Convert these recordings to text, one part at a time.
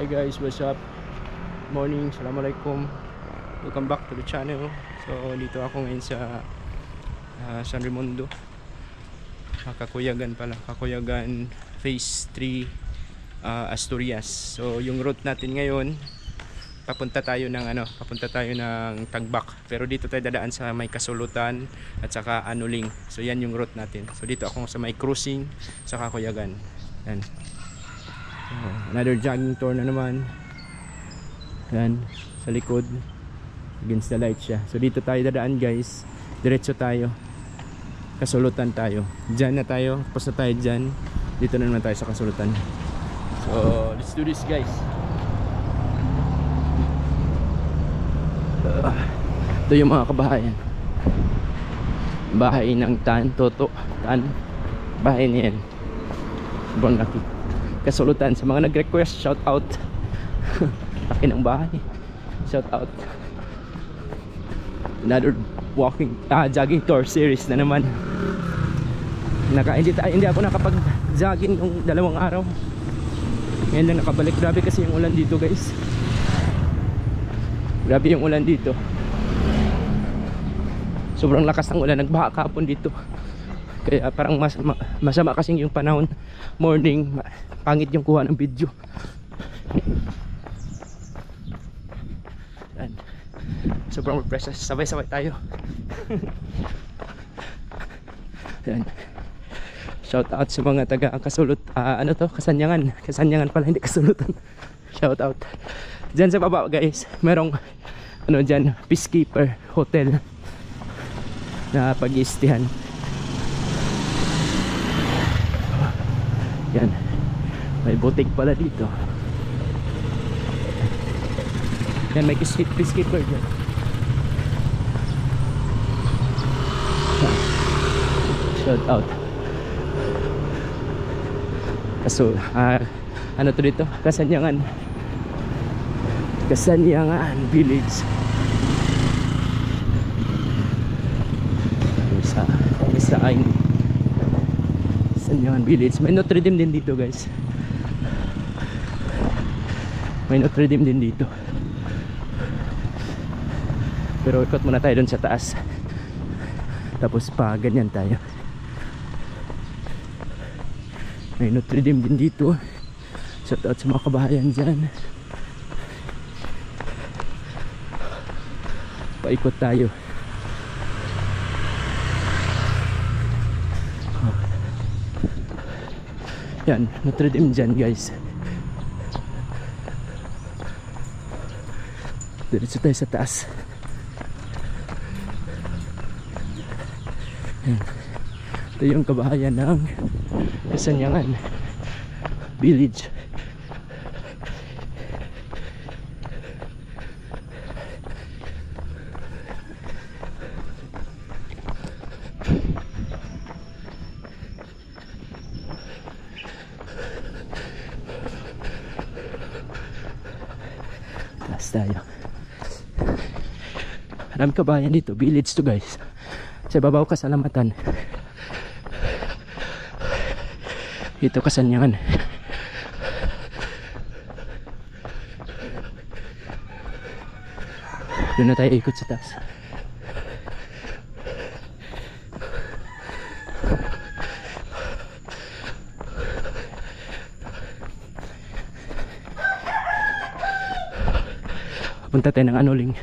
guys, what's up? Morning, assalamualaikum. Welcome back to the channel. So dito ako ngayon sa San Raimundo, Kakuyagan pala, Kakuyagan Phase 3, Asturias. So yung route natin ngayon, papunta tayo ng Tagbak. Pero dito tayo dadaan sa may Kasulutan at saka Anuling. So yan yung route natin. So dito ako sa may cruising sa Kakuyagan. Yan. Another jogging tour na naman. Yan, sa likod against the light siya. So dito tayo dadaan guys. Diretso tayo, Kasulutan tayo. Diyan na tayo, tapos na tayo dyan. Dito na naman tayo sa Kasulutan. So let's do this guys. Ito yung mga kabahayan. Bahay ng Toto. Bahay niyan. Sobrang laki. Kasulutan, sa mga nag-request, shout out. Laki ng bahay, shout out. Another jogging tour series na naman. Hindi ako nakapag-jogging yung 2 araw. Ngayon lang nakabalik. Grabe kasi yung ulan dito guys. Grabe yung ulan dito. Sobrang lakas ng ulan. Nagbaha kahapon dito. Kaya parang masama kasing yung panahon. Morning, pangit yung kuha ng video. Yan. Sobrang precious. Sabay-sabay tayo. Yan. Shout out sa mga taga Kasanyangan. Kasanyangan pala, hindi Kasulutan. Shout out. Diyan sa baba guys, merong dyan, Peacekeeper Hotel na pag-iistihan. Yan, may boutique pala dito. Yan, may peacekeeper dyan. Shout out. Kaso ano to dito? Kasanyangan Village. Sa Kasanyangan Village. May Notre Dame din dito guys. May Notre Dame din dito. Pero ikot muna tayo dun sa taas. Tapos pa ganyan tayo. May Notre Dame din dito. Shout out sa mga kabahayan dyan. Paikot tayo. Yan, Notre Dame dyan guys. Diretso tayo sa taas. Yan. Ito yung kabahayan ng Kasanyangan Village. Tayo. Marami kabayan dito, village to guys. Sa babaw Kasalamatan. Ito Kasanyangan. Doon na tayo ikot sa taas. Punta tayo ng Anuling.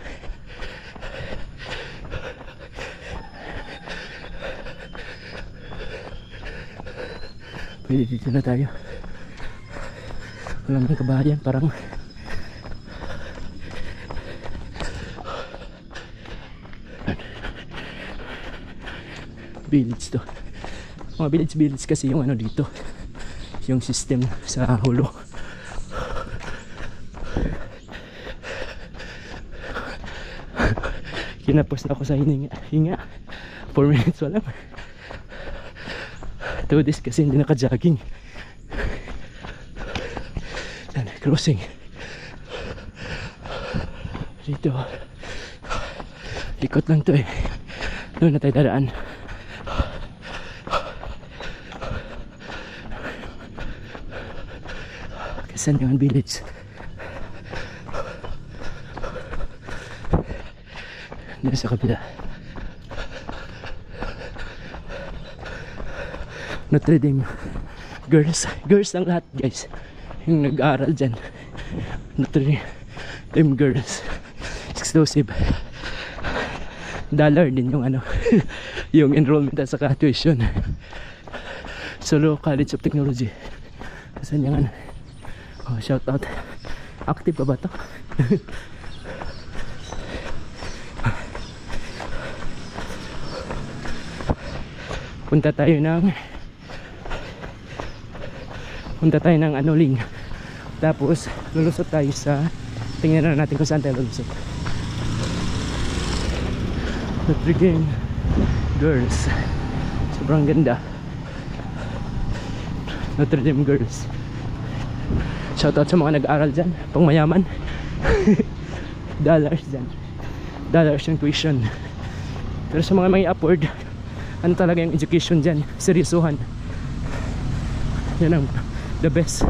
Pwede dito na tayo. Wala nang kabahayan, parang village to. Mga village kasi yung dito, yung system sa hulo. Kinapos na ako sa hinga 4 minutes wala. 2 days kasi hindi naka-jogging. Yan, crossing dito. Ikot lang to eh. Doon na tayo dadaan. Kasanyangan Village. Yan sa kabila. Notre Dame. Girls ang lahat guys. Yung nag-aaral dyan. Notre Dame girls. Exclusive. $1 din yung ano. Yung enrollment at saka tuition. Solo College of Technology. Saan yung ano? Oh, shout out. Active pa ba to? Punta tayo ng Anoling. Tapos lulusot tayo sa, tingnan na natin kung saan tayo lulusot. Notre Dame girls, sobrang ganda. Notre Dame girls. Shoutout sa mga nag-aaral dyan, pang mayaman. Dollars dyan, dollars yung tuition. Pero sa mga may afford, ano talaga yung education dyan, seryosohan. Yan ang the best.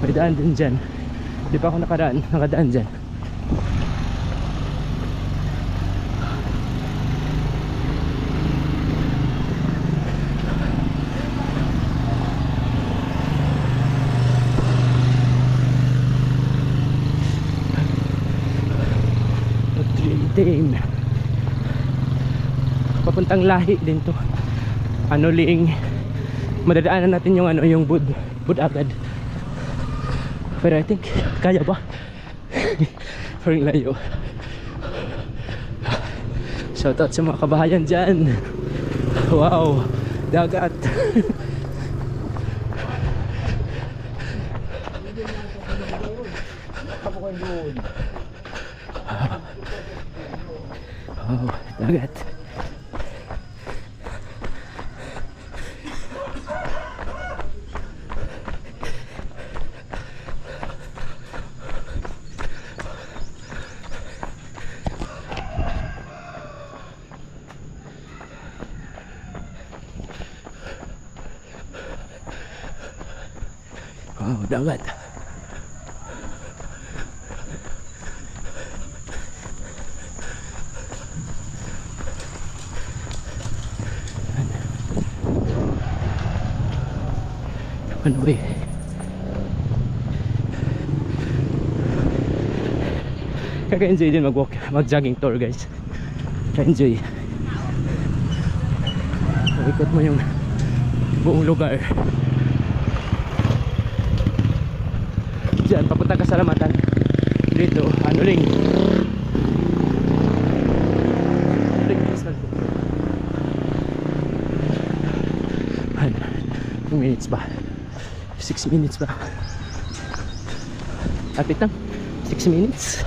May daan din dyan. Di pa ako nakadaan dyan. Dame. Papuntang Lahi din to. Anoling. Madadaanan natin yung ano, yung Bud agad. Pero I think kaya ba? Parang layo. Shoutout sa mga kabahayan dyan. Wow, dagat. Oh, dagat. Oh, dagat. Ano ba eh? Kaka-enjoy din mag-jogging tour guys. Kaka-enjoy. Ikot mo yung buong lugar. Diyan, papunta ka sa Salamatan. Dito, Anoling. 2 minutes ba? 6 minutes ba? Lapit lang, 6 minutes.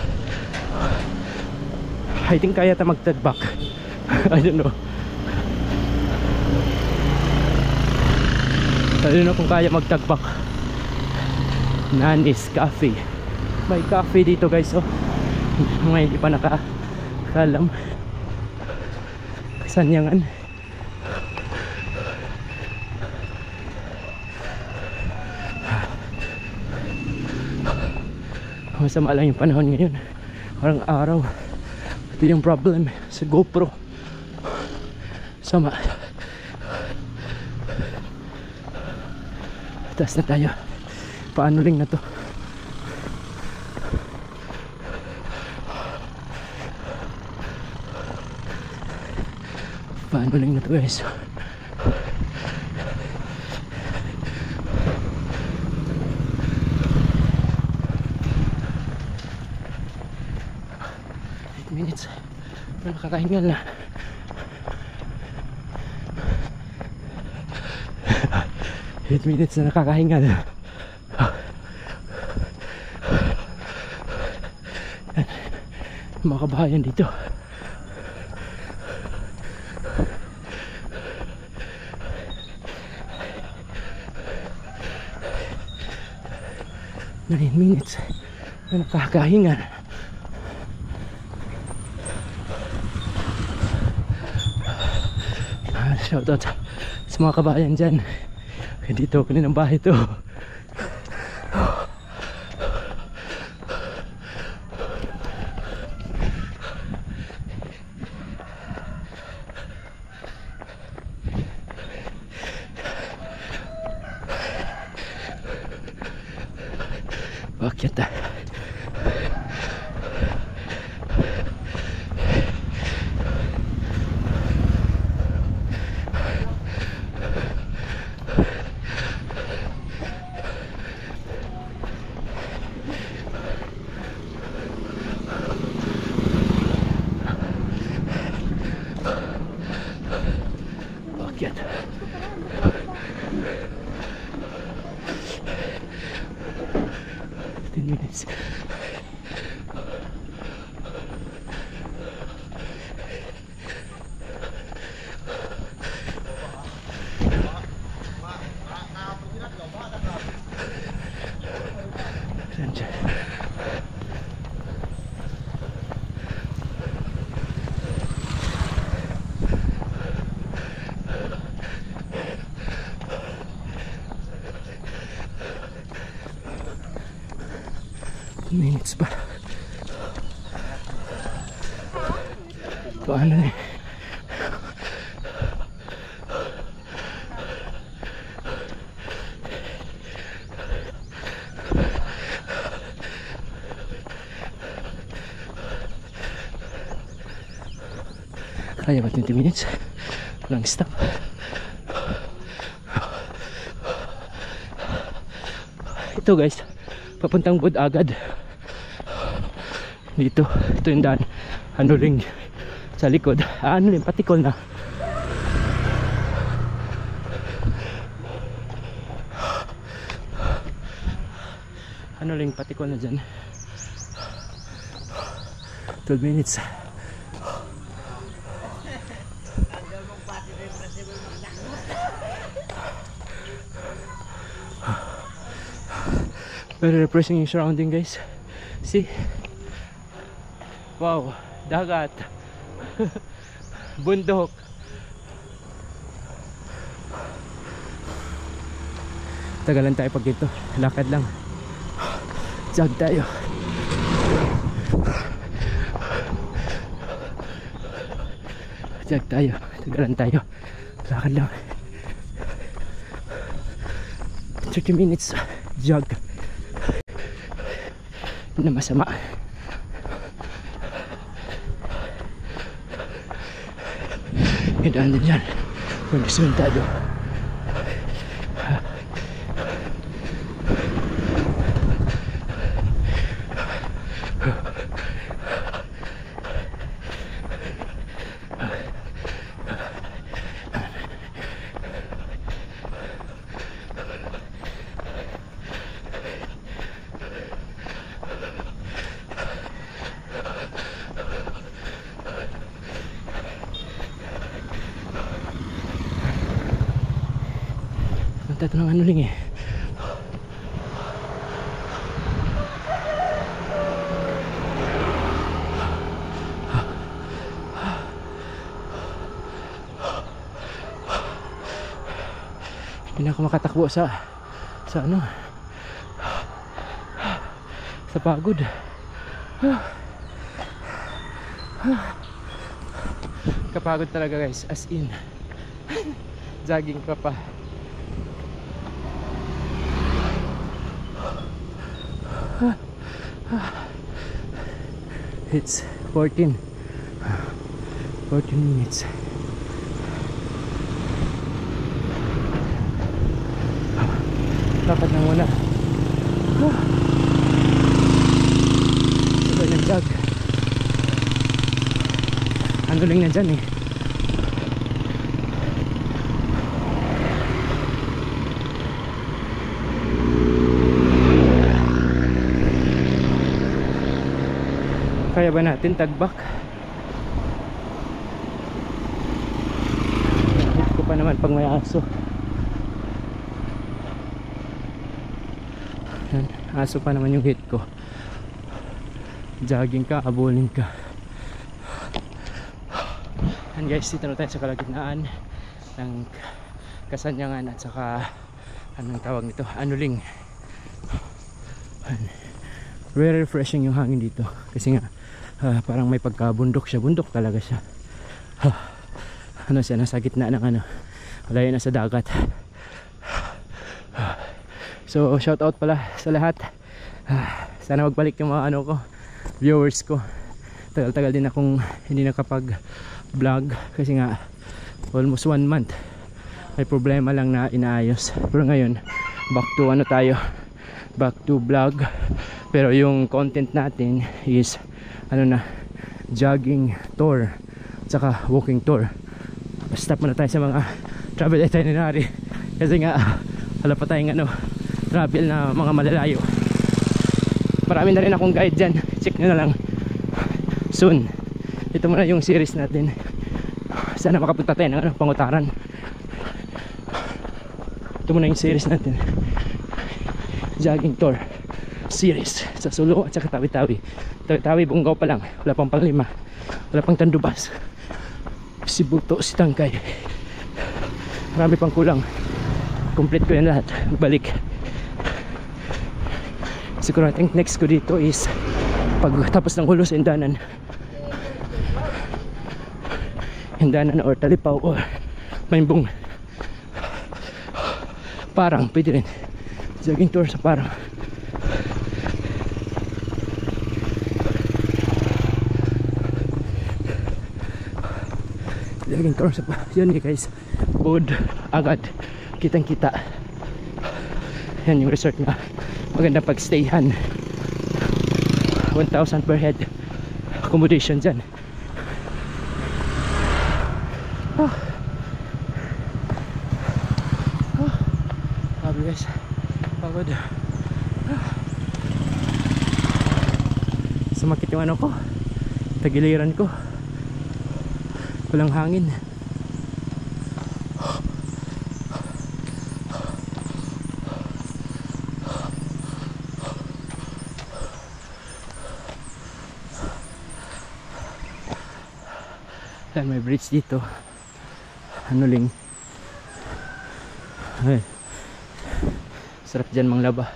I think kaya ta mag-turn back. I don't know. I don't know kung kaya mag-turn back. Nanis Cafe. May cafe dito guys, oh. Mga hindi pa nakakalam. Kasanyangan. Masama lang yung panahon ngayon. Parang araw. Ito yung problem sa GoPro. Sama. Taas na tayo. Paano ring na to? Paano ring na to guys? Minutes pero nakakahingal na. Eight minutes na nakakahingal. Mga kabahayan dito. Nine minutes na nakakahingal. Shoutout sa mga kabayan dyan. Dito, kaninang bahay to. Paakyat ah. Paakyat. 10 minutes. Minutes pa. Paano na eh? Kaya ba 20 minutes? Lang stop. Ito guys, papuntang Bud agad. Dito, ito yung daan. Ano ring sa likod. Ano rin, patikol na. Ano ring patikol na dyan. 12 minutes. Very refreshing yung surrounding guys. See? Wow, dagat. Bundok. Tagalan tayo pag dito. Lakad lang. Jog tayo. Jog tayo. Tagalan tayo. Lakad lang. 30 minutes jog. Hindi na masama. Hidaan din dyan. Pag-sementado. Ito ng ano ling eh. Hindi na ako makatakbo sa ano, sa pagod. Kapagod talaga guys, as in jogging ka pa. It's 14 minutes. Lakad na muna. Sabay ng jog. Ang galing na dyan eh. Kaya ba natin tagbak? Hit ko pa naman pag may aso. Yan, aso pa naman yung hit ko. Jogging ka, abulin ka. And guys, dito na tayo sa kalagitnaan ng Kasanyagan at saka anong tawag nito? Anuling. Very refreshing yung hangin dito kasi nga parang may pagkabundok siya. Bundok talaga siya. Ano siya, nasa gitna ng ano, malayo na sa dagat. So shout out pala sa lahat Sana magbalik yung mga ano ko, viewers ko. Tagal-tagal din akong hindi nakapag vlog kasi nga almost 1 month may problema lang na inaayos. Pero ngayon back to ano tayo, back to vlog, pero yung content natin is ano na, jogging tour tsaka walking tour. Stop muna tayo sa mga travel itinerary kasi nga wala pa tayong ano, travel na mga malalayo. Marami na rin akong guide dyan, check nyo na lang soon. Ito muna yung series natin, sana makapunta tayo ng ano, Pangutaran. Ito muna yung series natin, jogging tour series sa Sulu at saka Tawi-Tawi. Tawi-Tawi Bungaw pa lang, wala pang Panglima, wala pang Tandubas, Sibuto, Sitangkay, marami pang kulang. Complete ko yan lahat, balik. Siguro I think next ko dito is pagtapos ng Hulo sa Hindanan or Talipaw or Maymbong. Parang pwede rin jogging tour sa Parang. Jogging tour sa Parang. Yan guys, Bod agad, kitang kita. Yan yung resort na maganda pag stayhan. 1,000 per head accommodation dyan. Sabi guys, pagod. Sumakit yung ano ko, tagiliran ko, walang hangin. May bridge dito, Anuling. Ay, sarap dyan maglaba.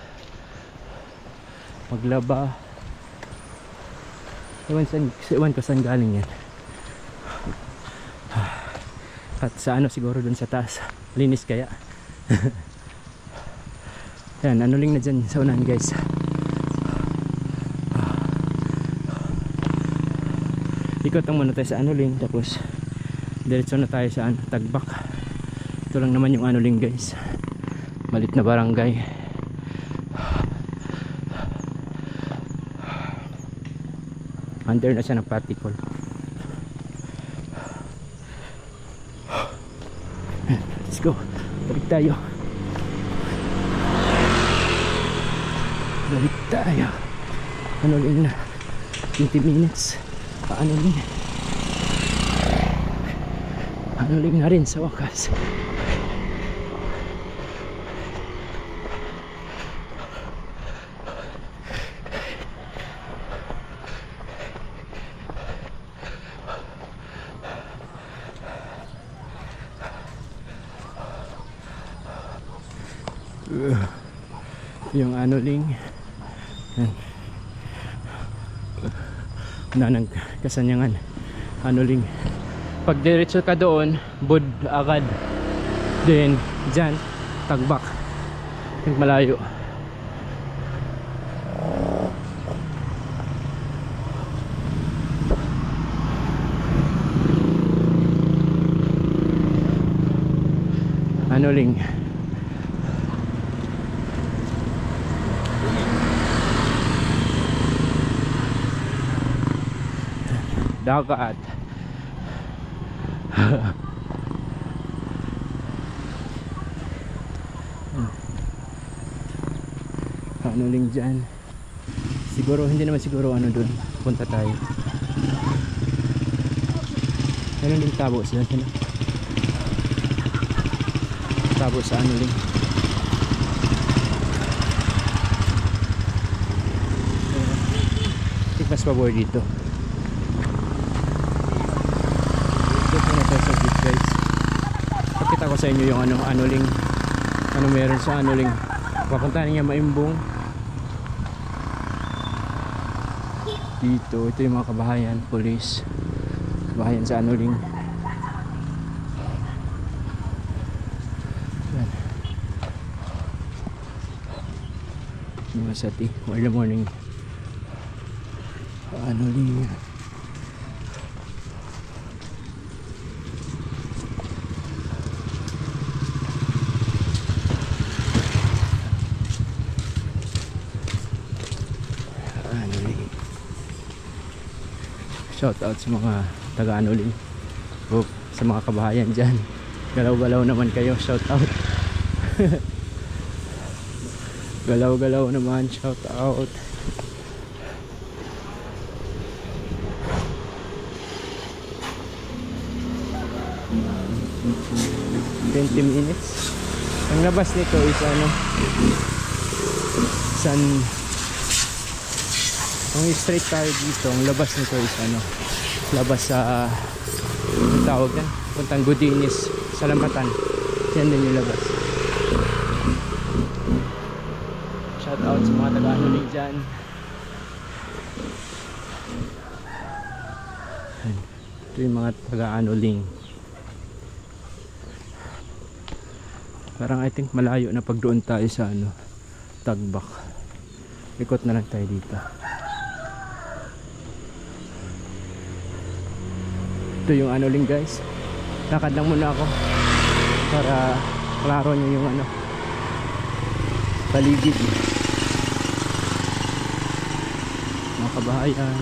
Ewan ko saan galing yan. At sa ano siguro dun sa taas, linis kaya. Yan, Anuling na dyan sa unahan guys. Ikot lang muna tayo sa Anuling, tapos diretso na tayo sa Tagbak. Ito lang naman yung Anuling guys, malit na barangay. Under na siya ng Patikol. Let's go, balik tayo. Anuling na 20 minutes. Anuling na rin sa wakas. Yung Anuling na nagkasanyangan, Anuling. Pag diretso ka doon, Bod agad, then dyan Tagbak, yung malayo. Anuling. Dagat. Anuling dyan. Siguro, hindi naman siguro ano dun. Punta tayo. Anuling Tabo sila. Tabo sa Anuling. Tikmas pabor dito. Guys, pakita ko sa inyo yung Anuling, ano meron sa Anuling. Papuntahan niya Maymbong dito. Ito yung mga kabahayan, police, kabahayan sa Anuling. Yan. mga sati early morning. Ano linya. Shout out sa mga taga-Anuling o sa mga kabahayan dyan. Galaw-galaw naman kayo, shout out. Galaw-galaw naman, shout out. $20. Ang labas nito is ano, kung straight tayo dito, ang labas nito is ano, labas sa ang tawag yan, puntang Gudinis sa Lambatan. Yan din yung labas. Shout out sa mga taga-Anuling dyan. Ito yung mga taga-Anuling. Parang I think malayo na pag doon tayo sa ano, Tagbak. Ikot na lang tayo dito. Ito yung Anuling guys. Lakad lang muna ako para klaro nyo yung ano, paligid. Mga kabahayan.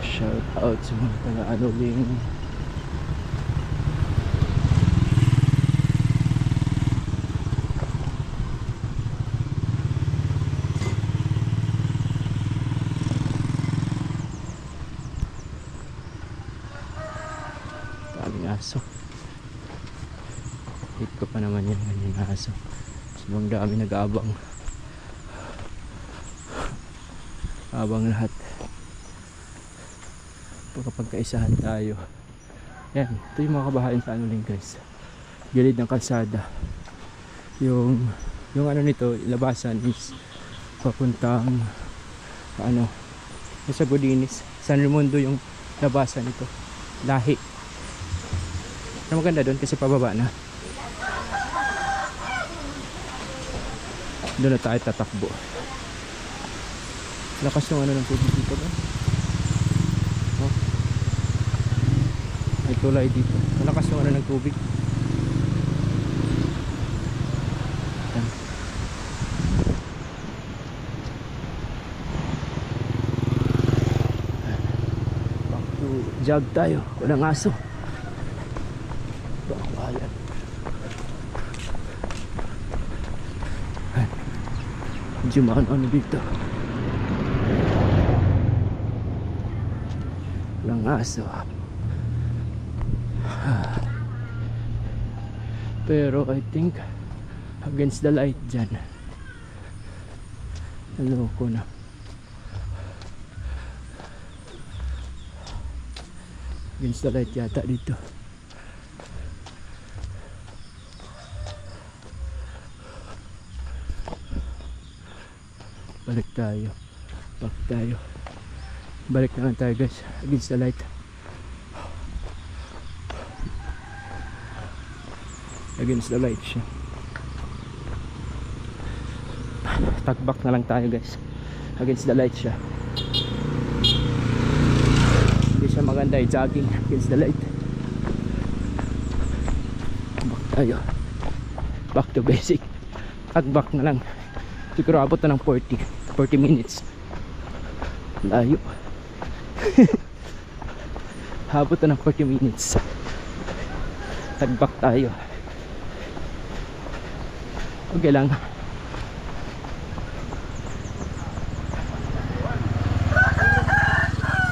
Shout out sa mga taga-Anuling. Aso. Hit ko pa naman yung ganyan aso. Sobrang dami nag-aabang. Abang lahat. Pagkaisahan tayo. Yan. Ito yung mga kabahayan sa Anuling guys. Gilid ng kalsada. Yung ano nito, labasan is papuntang ano, sa Gudinis. San Raimundo yung labasan nito. Lahi. Na maganda doon kasi pababa na. Doon na tayo tatakbo. Lakas yung ano ng tubig dito ba? Oh. May tulay dito. Malakas yung ano ng tubig. Yan. Back to jog tayo. Walang aso. Medyo ano dito. Walang aso. Pero I think against the light dyan. Naloko na. Against the light yata dito. Balik tayo. Back tayo. Balik naman tayo guys. Against the light. Against the light siya. Tagbak na lang tayo guys. Against the light siya. Hindi siya maganda jogging against the light. Back tayo. Back to basic. Tagbak na lang. Siguro abot na ng 40 minutes. Layo. Abot na ng 40 minutes. Tagbak tayo. Okay lang.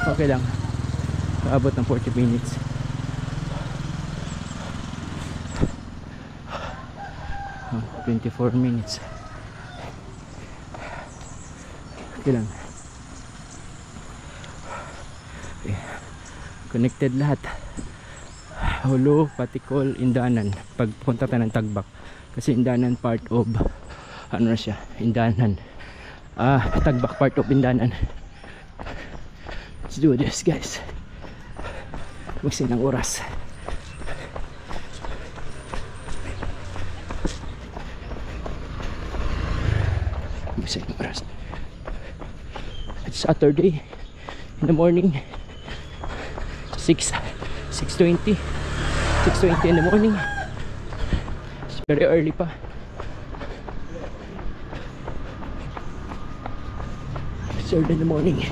Okay lang. Abot ng 40 minutes. Oh, 24 minutes. Okay lang. Okay. Connected lahat. Hulo, Patikol, Indanan. Pagpunta tayo ng Tagbak. Kasi Indanan part of ano na siya? Indanan. Tagbak part of Indanan. Let's do this guys. Magsin ng oras. Magsin ng oras. It's Saturday in the morning. 6:20 in the morning. It's very early pa. It's early in the morning.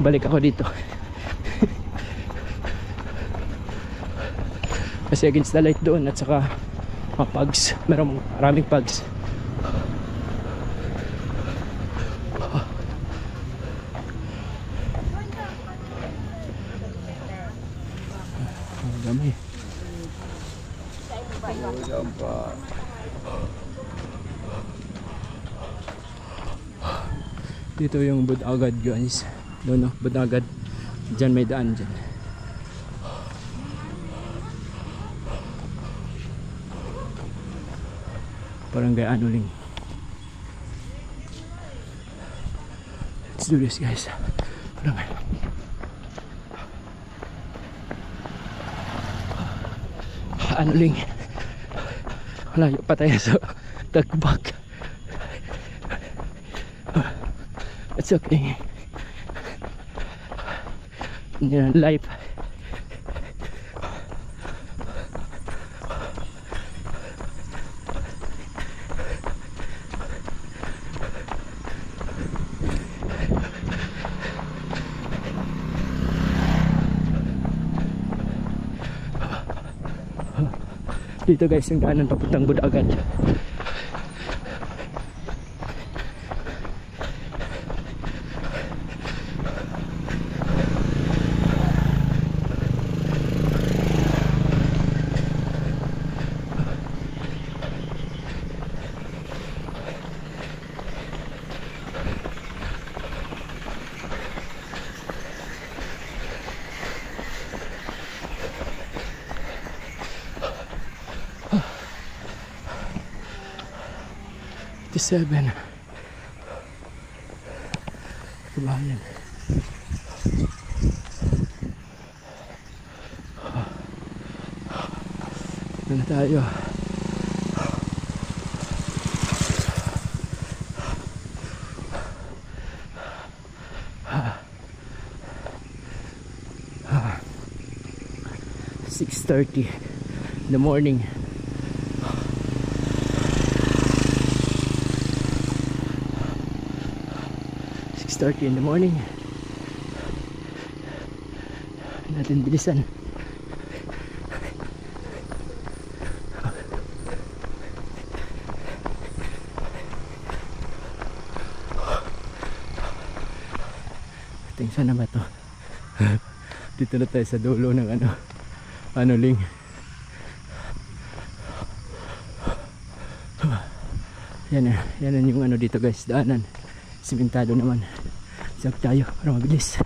Balik ako dito. Kasi against the light doon at saka mga pugs, maraming pugs. Ang dami. Dito yung Budagad guys. Doon no, Budagad. Diyan may daan dyan. Barangay Anuling. Let's do this guys. Barangay Anuling. Layo pa tayo sa Tagbak. It's okay. Life. Dito guys yung daanan papuntang Budagad. Seven. Kabayan. Ito na tayo. Ah. 6:30 in the morning. 6:30 in the morning. Natin bilisan. Tingnan sana ba to? Dito na tayo sa dulo ng Anuling. Yan yung dito guys, daanan. Simentado naman. Sag tayo para mabilis.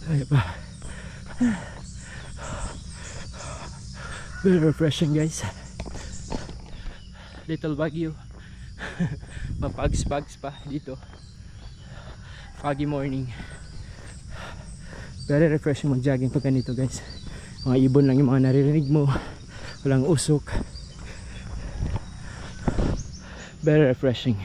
Ay pa. Very refreshing guys. Little Baguio. Mapags pa dito. Foggy morning. Very refreshing mag-jogging pag ganito guys. Mga ibon lang yung mga naririnig mo. Walang usok. Very refreshing.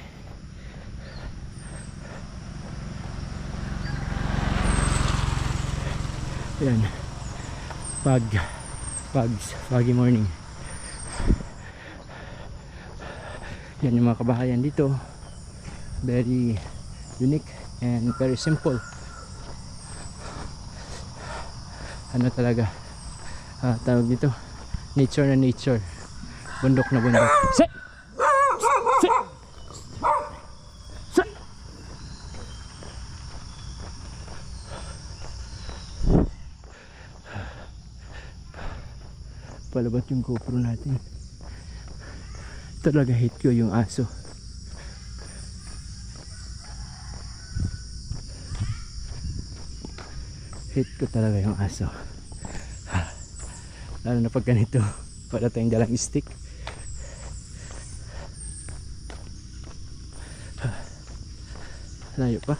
Yan. Pugs, foggy morning. Yan yung mga kabahayan dito. Very unique and very simple. Ano talaga tawag dito, nature na nature, bundok na bundok. Palabat yung GoPro natin. Talaga hate ko yung aso. Hate ko talaga yung aso. Lalo na pag ganito, wala tayong dalang stick. Layo pa.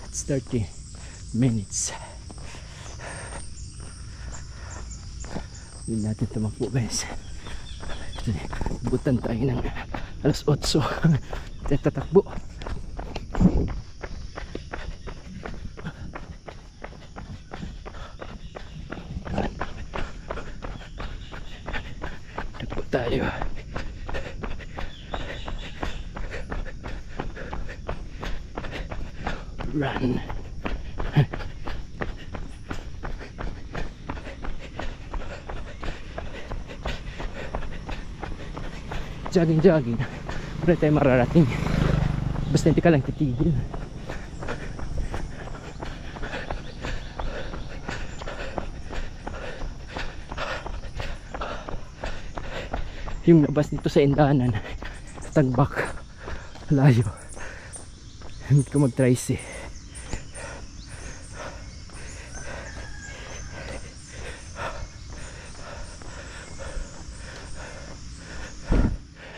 It's 30 minutes. Hindi natin tumakbo guys. Butan tayo ng alas 8. Tayo tatakbo. Takbo tayo. Run. Jogging. Wala tayo mararating. Basta hindi ka lang titigil. Yung labas dito sa Indanan, Tagbak, layo. Hindi ko mag-tricy.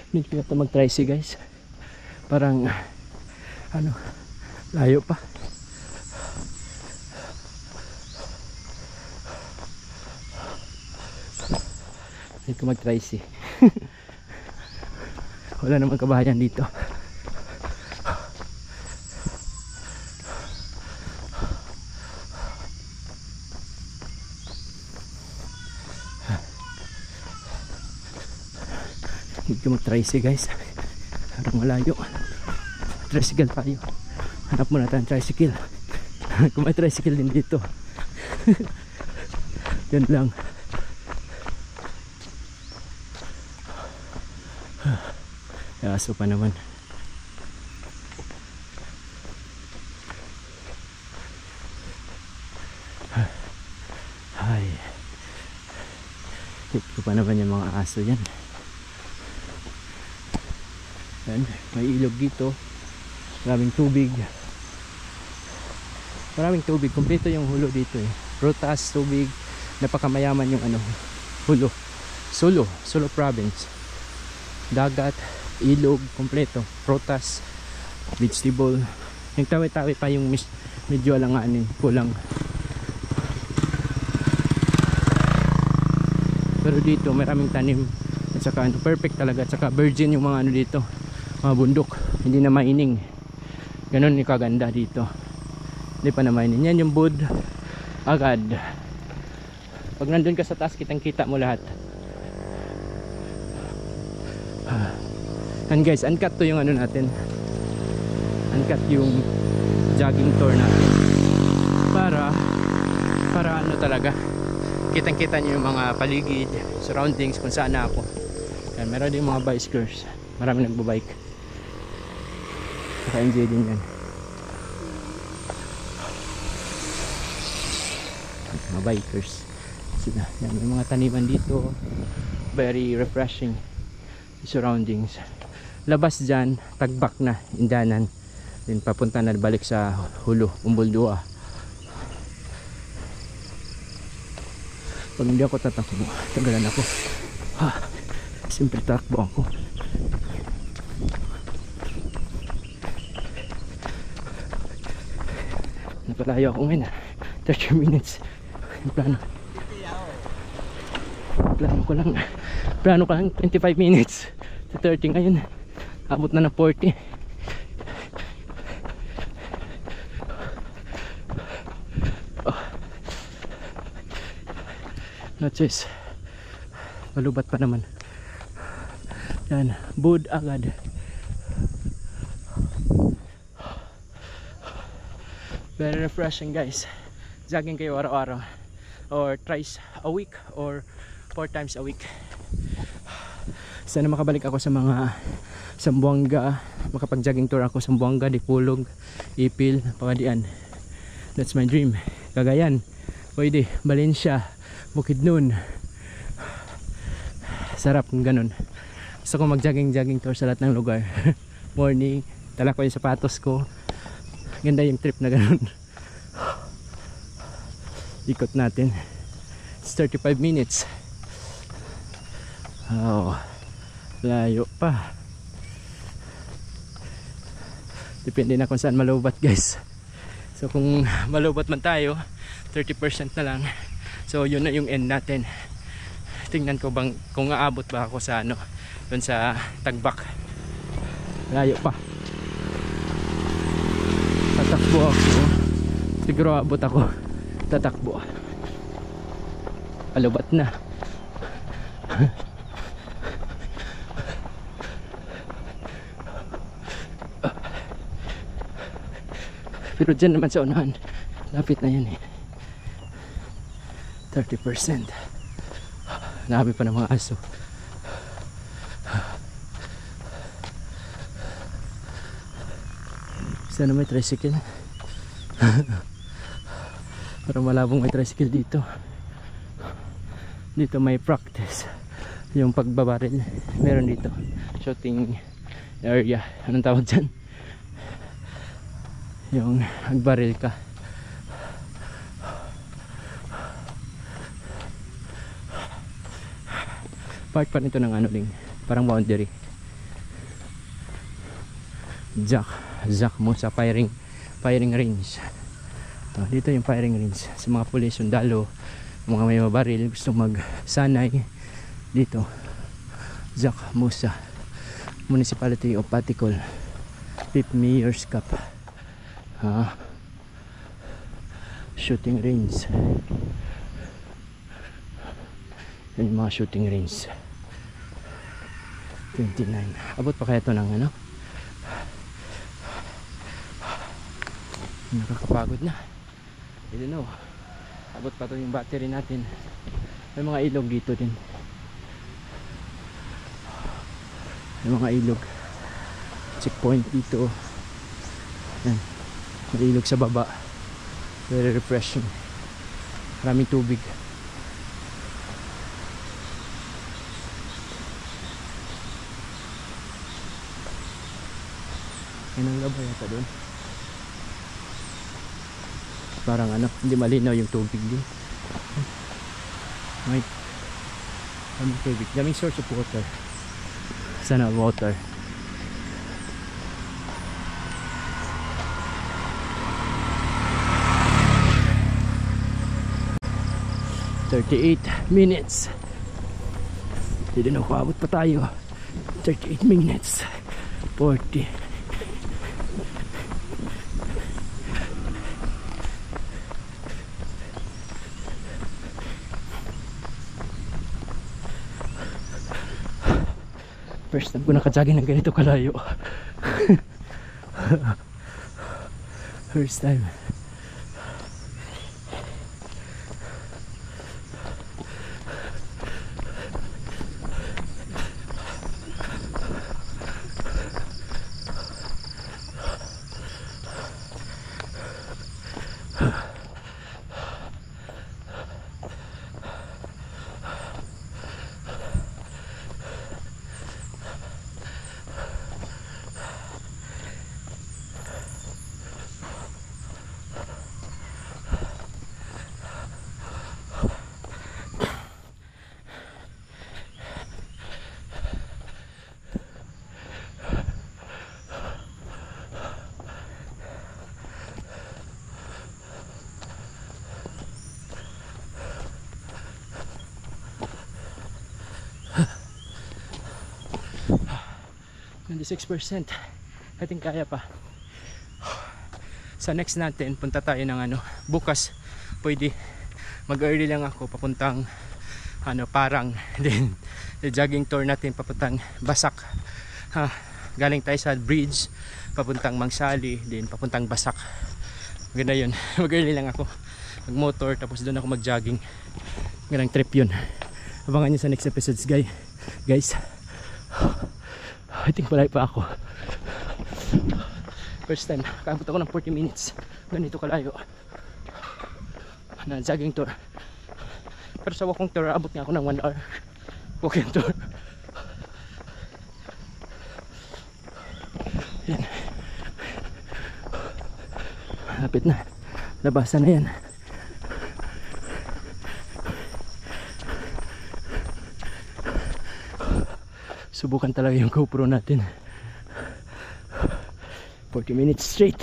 Hindi ko yata mag-tricy guys. Parang ano, layo pa. Hindi ko mag-tricy. Wala namang kabahayan dito. Hindi ko mag-tricy guys. Parang malayo. Tricycle tayo. Hanap muna tayong tricycle. Kung may tricycle din dito. Yan lang. Aso pa naman. Ay. Hit ko pa naman yung mga aso yan. Yan, may ilog dito. Maraming tubig. Kompleto yung hulo dito eh. Prutas, tubig. Napakamayaman yung ano, hulo. Sulu province. Dagat, ilog, kompleto. Prutas, vegetable. Yung tawi-tawi pa yung medyo alanganin, kulang. Pero dito maraming tanim. At saka ano, perfect talaga. At saka virgin yung mga ano dito, mga bundok, hindi na maining. Ganon yung kaganda dito. Hindi pa na maining. Yan yung Bud Agad. Pag nandun ka sa taas, kitang kita mo lahat. And guys, uncut to yung ano natin. Uncut yung jogging tour natin. Para ano talaga, kitang kita nyo yung mga paligid, surroundings, kung saan na ako. Yan, meron din mga bikers. Marami nagbabike. Naka-enjoy din yan. Mga bikers sila. Yan, may mga taniman dito. Very refreshing surroundings. Labas dyan, Tagbak na, Indanan. Then papunta na balik sa Hulo, Umbuldua. Pag hindi ako tatakbo, tagalan ako. Siyempre takbo ako. Napalayo ako ngayon 30 minutes. Plano ko lang 25 minutes to 30. Ngayon abot na ng 40. No choice, malubat pa naman. Yan, Bud Agad. Very refreshing guys. Jogging kayo araw-araw, or thrice a week, or 4 times a week. Sana makabalik ako sa mga Zamboanga, makapag-jogging tour ako sa Zamboanga, Dipolog, Ipil, Pagadian. That's my dream. Cagayan, pwede, Valencia, Bukidnon, sarap kung ganun. Gusto ko mag jogging tour sa lahat ng lugar. Morning, dala ko yung sapatos ko. Ganda yung trip na ganun. Ikot natin. It's 35 minutes. Oh, layo pa. Depende na kung saan malubat, guys. So kung malubat man tayo, 30% na lang. So yun na yung end natin. Tingnan ko bang kung aabot ba ako sa ano, dun sa Tagbak. Layo pa. Tatakbo ako. Siguro aabot ako. Tatakbo. Malubat na. Pero dyan naman sa unahan, lapit na yan eh. 30%. Dami pa ng mga aso. Sana may tricycle. Parang malabong may tricycle dito. Dito may practice. Yung pagbabaril. Meron dito. Shooting area. Anong tawag dyan? Yung magbaril ka. Part pa nito ng ano ding, parang boundary. Jack mo sa firing range. Dito yung firing range sa mga pulis, sundalo, mga may mabaril gusto magsanay dito. Jack Musa, Municipality of Paticol, 5th Mayor's Cup. Shooting range. Yan yung mga shooting range. 29. Abot pa kaya ito ng ano? Nakakapagod na. I don't know. Abot pa ito yung battery natin. May mga ilog dito din. May mga ilog. Checkpoint dito. Yan. May ilog sa baba. Very refreshing. Maraming tubig. May nanglaba yata doon. Parang ano, hindi malinaw yung tubig din. May daming tubig, daming source of water. Sana water. $38 Hindi na kuabot pa tayo. 38 minutes 40. First time ko nakajagin ng ganito kalayo. First time. %. I think kaya pa. Sa next natin, punta tayo ng ano, bukas pwede mag-early lang ako papuntang ano, Parang. Then the jogging tour natin papuntang Basak. Galing tayo sa bridge papuntang Mangsali, then papuntang Basak. Maganda yun. Mag-early lang ako, mag-motor, tapos doon ako mag-jogging. Magandang trip yun. Abangan nyo sa next episodes, guys. I think malay pa ako. First time, kaabot ako ng 40 minutes. Ganito kalayo na jogging tour. Pero sa walking tour, abot nga ako ng 1 hour. Walking tour. Yan. Lapit na. Labasan na yan. Subukan talaga yung GoPro natin. 40 minutes straight.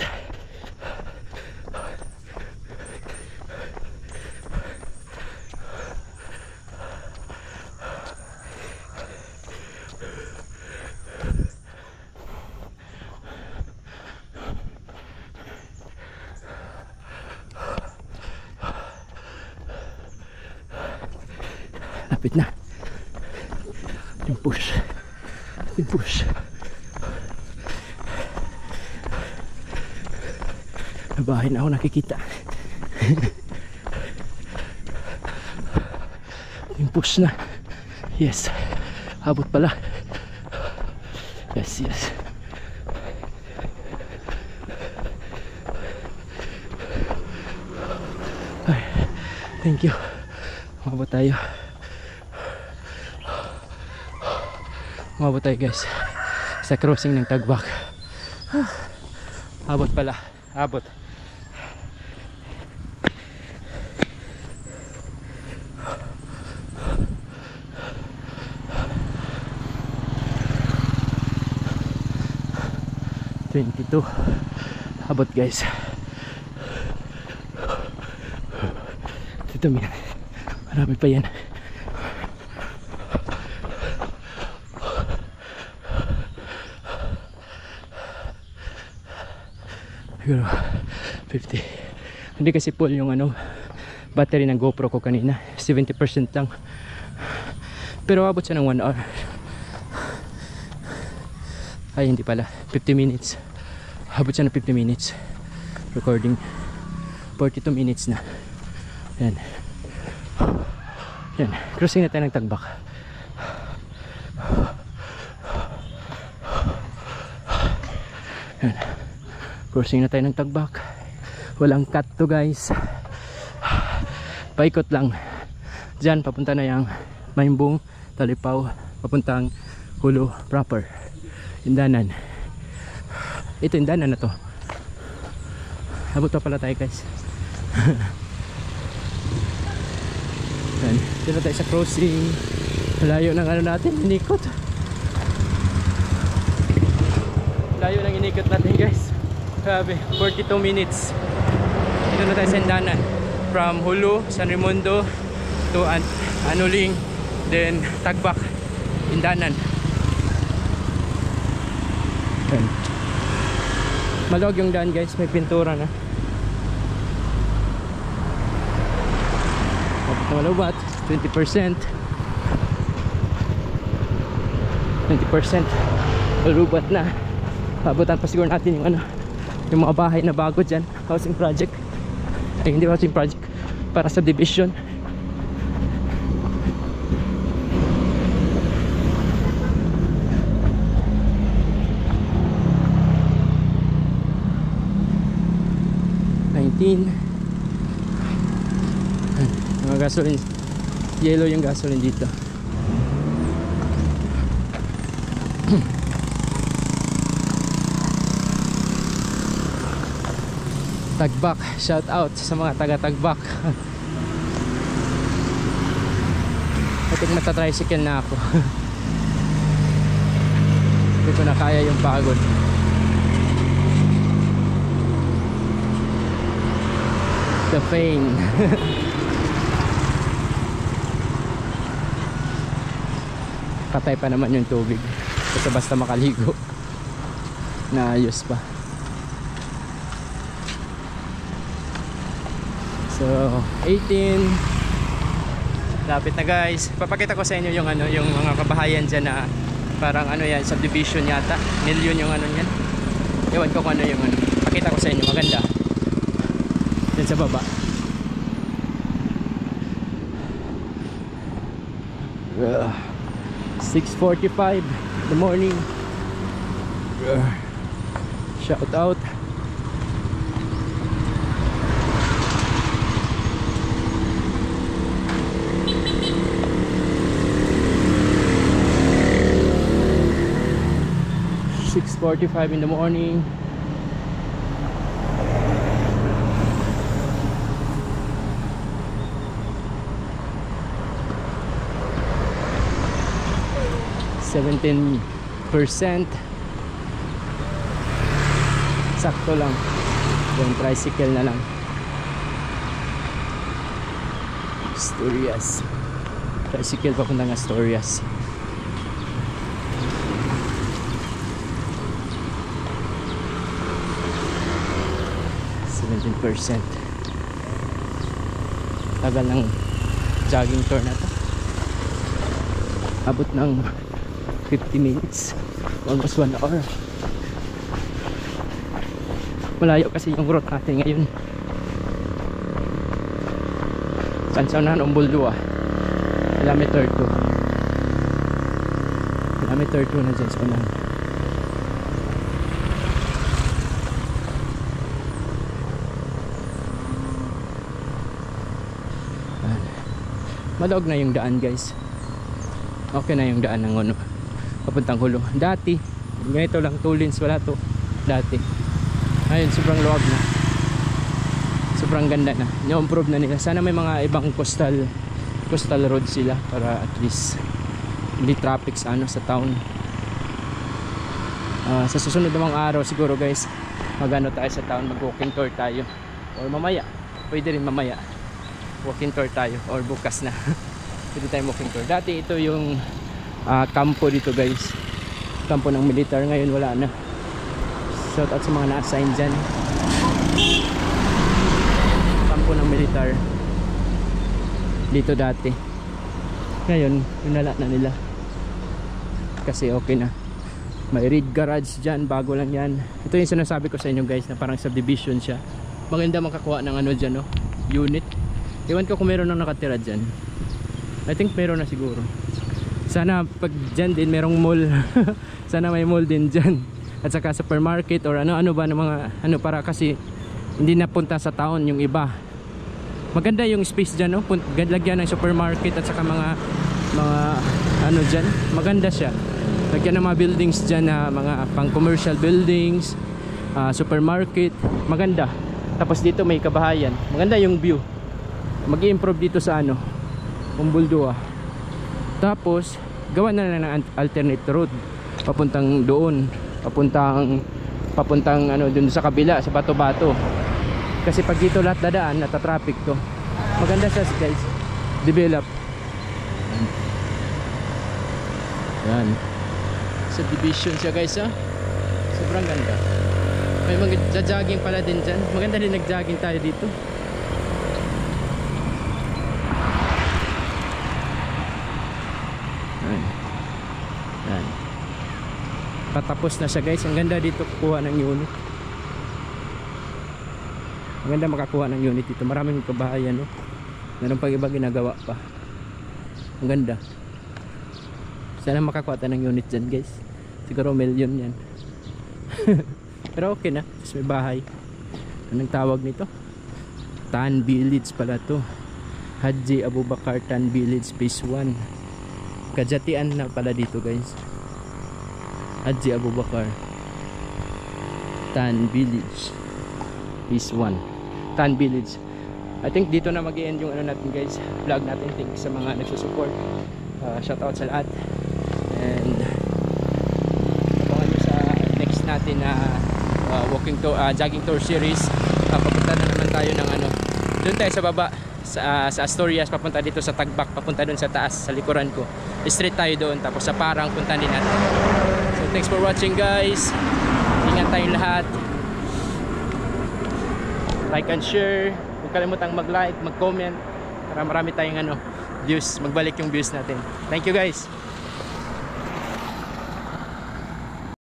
Lapit na. Yung push. Yung push. Bahay na ako nakikita. Yung push na. Yes. Abot pala. Yes, yes. Ay, thank you. Umabot tayo. Umabot tayo guys sa crossing ng Tagbak. Abot pala. Abot. Abot guys. Ito marami pa yan. Siguro 50. Hindi kasi full yung battery ng GoPro ko kanina. 70% lang. Pero abot siya ng 1 hour. Ay hindi pala, 50 minutes. Abot siya ng 50 minutes recording. 42 minutes na. Yan. Yan, crossing na tayo ng Tagbak. Yan, crossing na tayo ng Tagbak. Walang cut to guys. Paikot lang. Diyan papunta na yung Mayumbong, Talipaw, papuntang Hulu proper. Indanan. Ito Indanan na to. Abot pa pala tayo guys. Yan. Dito tayo sa crossing. Layo ng natin, inikot. Layo ng inikot natin guys. Grabe, 42 minutes. Dito na tayo sa Indanan. From Hulu, San Raimundo to Anuling, then Tagbak, Indanan. Yan. Maluwag yung daan guys, may pintura na. Malubat, 20%. 20% malubat na. Abutan pa siguro natin yung yung mga bahay na bago dyan. Housing project. Ay hindi housing project, para subdivision. Mga gasoline, yellow yung gasoline dito. Tagbak, shout out sa mga taga Tagbak. Ating matatricycle na ako. Hindi ko na kaya yung pagod. The pain. Patay pa naman yung tubig. Basta makaligo, naayos pa. So 18. Lapit na guys. Papakita ko sa inyo yung yung mga kabahayan dyan na parang yan, subdivision yata. Million yung yan. Ewan ko kung yung pakita ko sa inyo, maganda. Yan sa baba. Uh, 6:45 in the morning. Shout out. 6:45 in the morning. %. Sakto lang. Yung tricycle na lang. Asturias. Tricycle papuntang Asturias. %. Tagal ng jogging tour na to. Abot ng 50 minutes, almost 1 hour. Malayo kasi yung route natin ngayon. Sansaunan, Umbuldua, kilometer 2. Kilometer 2 na dyan sa unan. Malog na yung daan, guys. Okay na yung daan ng ano, papuntang Hulo. Dati ganito lang, 2 lanes wala to dati. Ayun, sobrang luwag na, sobrang ganda na, i-improve na nila. Sana may mga ibang coastal road sila para at least hindi traffic sa ano, sa town. Sa susunod namang araw siguro, guys, magano tayo sa town, mag walking tour tayo, or mamaya, pwede rin mamaya walking tour tayo, or bukas na pwede tayo walking tour. Dati ito yung kampo dito, guys, kampo ng militar. Ngayon wala na. Shout out sa mga na-assign dyan. Kampo ng militar dito dati. Ngayon pinala na nila kasi okay na. May Reed Garage dyan, bago lang yan. Ito yung sinasabi ko sa inyo, guys, na parang subdivision siya. Maganda makakuha ng ano dyan, no? Unit. Iwan ko kung meron nang nakatira dyan. I think meron na siguro. Sana pag dyan din merong mall. Sana may mall din dyan. At saka supermarket or ano ba ng mga ano, para kasi hindi napunta sa town yung iba. Maganda yung space dyan, no? Lagyan ng supermarket at saka mga ano dyan. Maganda siya. Lagyan ng mga buildings dyan na mga pang commercial buildings, supermarket. Maganda. Tapos dito may kabahayan. Maganda yung view. Mag-i-improve dito sa ano, Umbuldua. Tapos gawa na lang ng alternate road papuntang doon, papuntang ano, dun sa kabila, sa Bato-Bato. Kasi pag dito lahat dadaan, nata-traffic to. Maganda siya, guys. Develop. Yan. Subdivision siya, guys, ha. Sobrang ganda. May mga jogging pala din dyan. Maganda din nag-jogging tayo dito. Yan. Patapos na siya, guys. Ang ganda dito kukuha ng unit. Ang ganda makakuha ng unit dito. Maraming kabahayan, no? Meron pang iba ginagawa pa. Ang ganda. Sana makakuha tayo ng unit dyan, guys. Siguro million yan. Pero okay na. Tapos may bahay. Anong tawag nito? Tan Village pala to. Haji Abubakar Tan Village Phase 1. Kajatian na pala dito, guys. Haji Abubakar Tan Village Phase 1. Tan Village. I think dito na mag-i-end yung ano natin, guys, vlog natin. Thank you sa mga nagsusupport. Shout out sa lahat. And abangan nyo sa next natin na jogging tour series. Papunta na naman tayo ng ano, doon tayo sa baba, sa Asturias, papunta dito sa Tagbak, papunta doon sa taas, sa likuran ko. Straight tayo doon, tapos sa Parang punta din natin. So thanks for watching, guys. Ingat tayong lahat. Like and share. Huwag kalimutang mag-like, mag-comment para marami tayong ano, views, magbalik yung views natin. Thank you, guys.